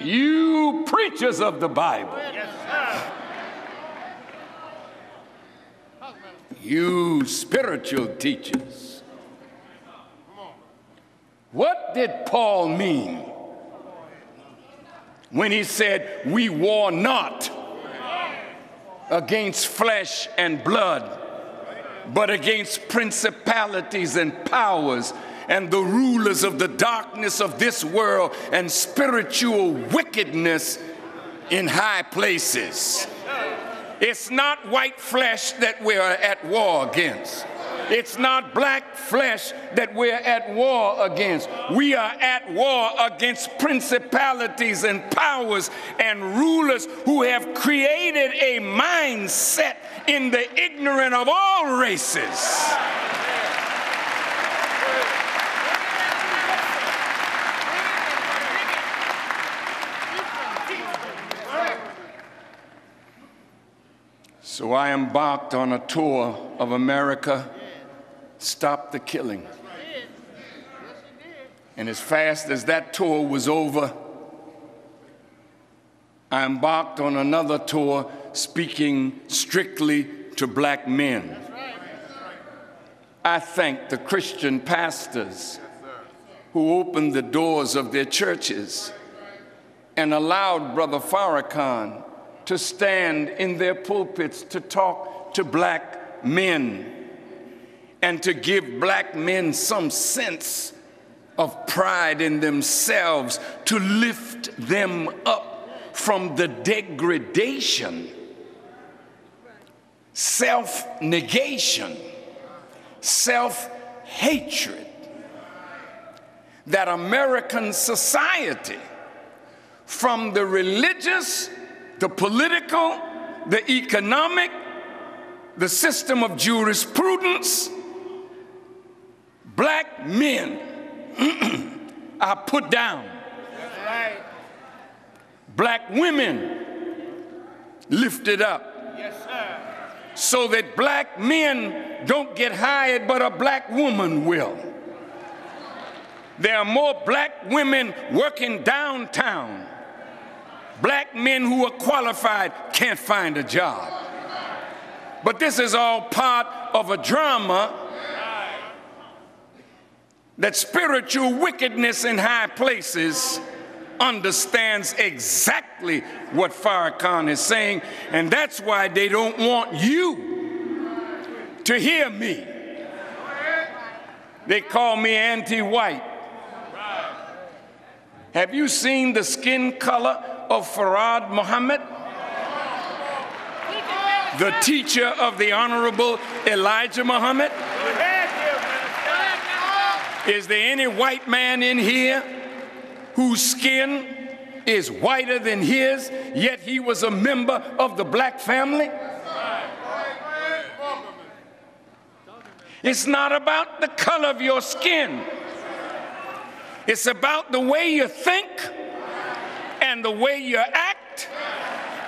You preachers of the Bible. You spiritual teachers. What did Paul mean when he said, we war not against flesh and blood, but against principalities and powers and the rulers of the darkness of this world and spiritual wickedness in high places? It's not white flesh that we're at war against. It's not black flesh that we're at war against. We are at war against principalities and powers and rulers who have created a mindset in the ignorant of all races. So I embarked on a tour of America. Stop the killing. And as fast as that tour was over, I embarked on another tour speaking strictly to black men. I thank the Christian pastors who opened the doors of their churches and allowed Brother Farrakhan to stand in their pulpits to talk to black men and to give black men some sense of pride in themselves, to lift them up from the degradation, self-negation, self-hatred that American society, from the religious, the political, the economic, the system of jurisprudence, black men are put down. Black women lifted up. So that black men don't get hired, but a black woman will. There are more black women working downtown. Black men who are qualified can't find a job. But this is all part of a drama that spiritual wickedness in high places understands exactly what Farrakhan is saying, and that's why they don't want you to hear me. They call me anti-white. Have you seen the skin color of Farad Muhammad, the teacher of the Honorable Elijah Muhammad? Is there any white man in here whose skin is whiter than his, yet he was a member of the black family? It's not about the color of your skin. It's about the way you think and the way you act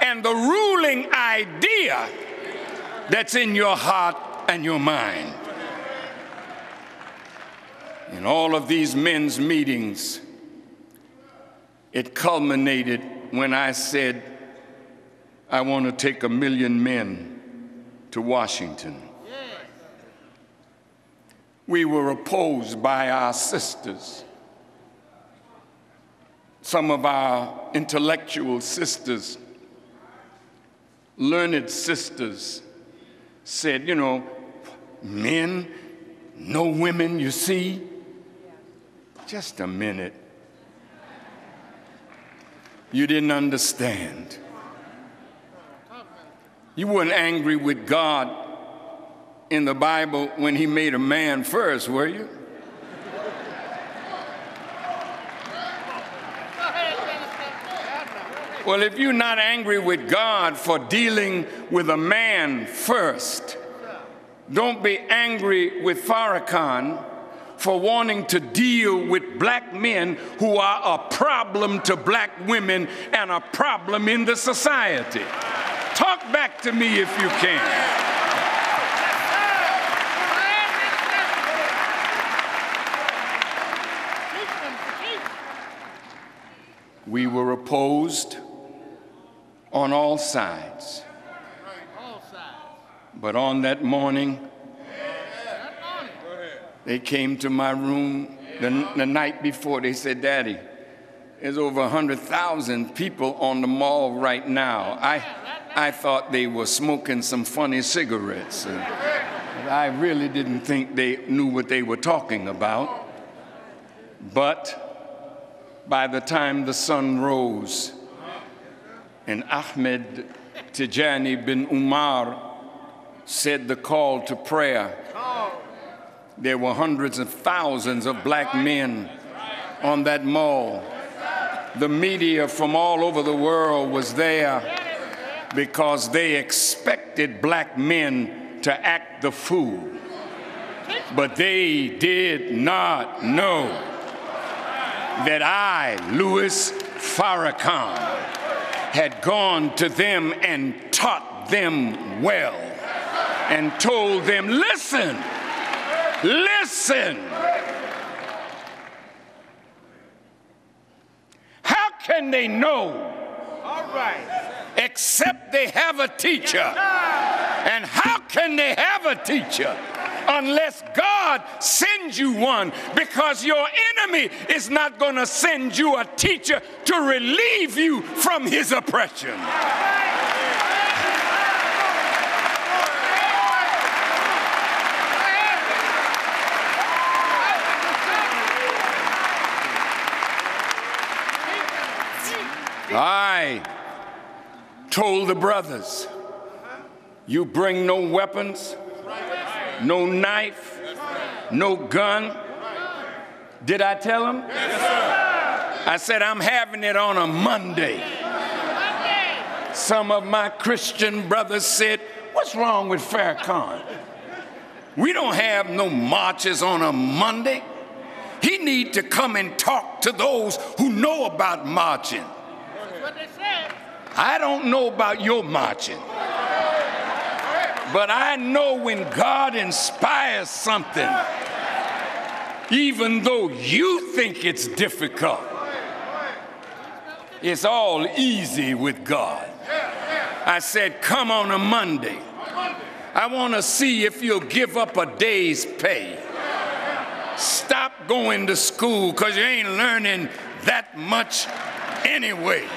and the ruling idea that's in your heart and your mind. In all of these men's meetings, it culminated when I said, I want to take 1 million men to Washington. We were opposed by our sisters. Some of our intellectual sisters, learned sisters, said, you know, men, no women, you see? Just a minute. You didn't understand. You weren't angry with God in the Bible when he made a man first, were you? Well, if you're not angry with God for dealing with a man first, don't be angry with Farrakhan for wanting to deal with black men who are a problem to black women and a problem in the society. Talk back to me if you can. We were opposed on all sides. But on that morning, they came to my room the night before. They said, "Daddy, there's over 100,000 people on the mall right now." I thought they were smoking some funny cigarettes. I really didn't think they knew what they were talking about. But by the time the sun rose and Ahmed Tijani bin Umar said the call to prayer, there were hundreds of thousands of black men on that mall. The media from all over the world was there because they expected black men to act the fool. But they did not know that I, Louis Farrakhan, had gone to them and taught them well and told them, listen, listen. How can they know except they have a teacher? And how can they have a teacher unless God sends you one? Because your enemy is not going to send you a teacher to relieve you from his oppression. I told the brothers, you bring no weapons, no knife, no gun. Did I tell them? Yes, sir. I said, I'm having it on a Monday. Some of my Christian brothers said, what's wrong with Farrakhan? We don't have no marches on a Monday. He need to come and talk to those who know about marching. I don't know about your marching, but I know when God inspires something, even though you think it's difficult, it's all easy with God. I said, come on a Monday. I want to see if you'll give up a day's pay. Stop going to school because you ain't learning that much anyway.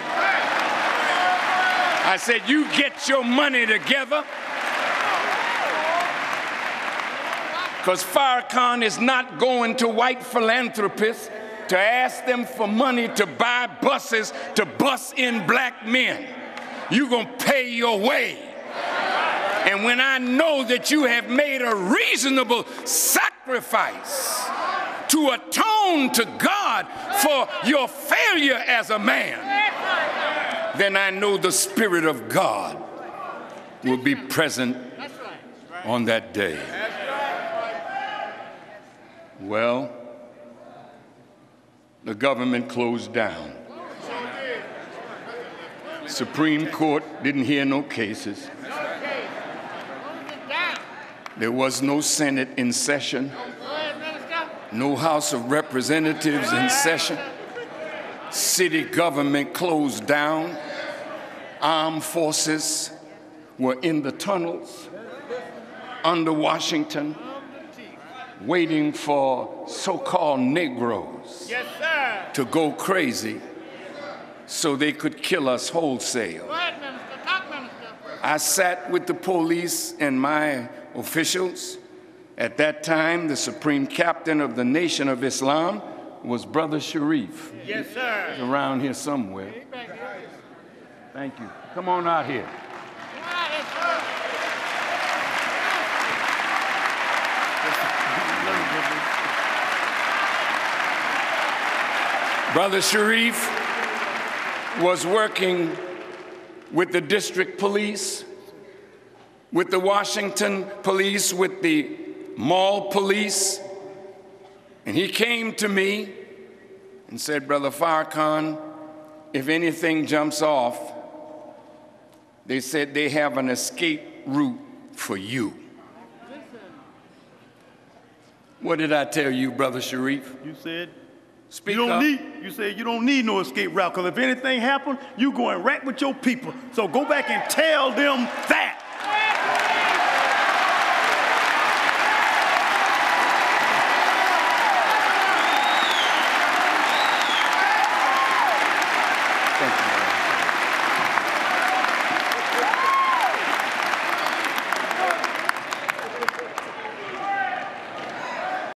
I said, you get your money together, because Farrakhan is not going to white philanthropists to ask them for money to buy buses to bus in black men. You're going to pay your way. And when I know that you have made a reasonable sacrifice to atone to God for your failure as a man, then I know the Spirit of God will be present on that day. Well, the government closed down. Supreme Court didn't hear no cases. There was no Senate in session, no House of Representatives in session. City government closed down. Armed forces were in the tunnels under Washington, waiting for so-called Negroes to go crazy so they could kill us wholesale. I sat with the police and my officials. At that time, the supreme captain of the Nation of Islam was Brother Sharif. Yes, sir. He's around here somewhere. Thank you. Come on out here. Brother Sharif was working with the district police, with the Washington police, with the mall police, and he came to me and said, Brother Farrakhan, if anything jumps off, they said they have an escape route for you. What did I tell you, Brother Sharif? You said Speak you don't up. you said you don't need no escape route, because if anything happens, you going right with your people. So go back and tell them that.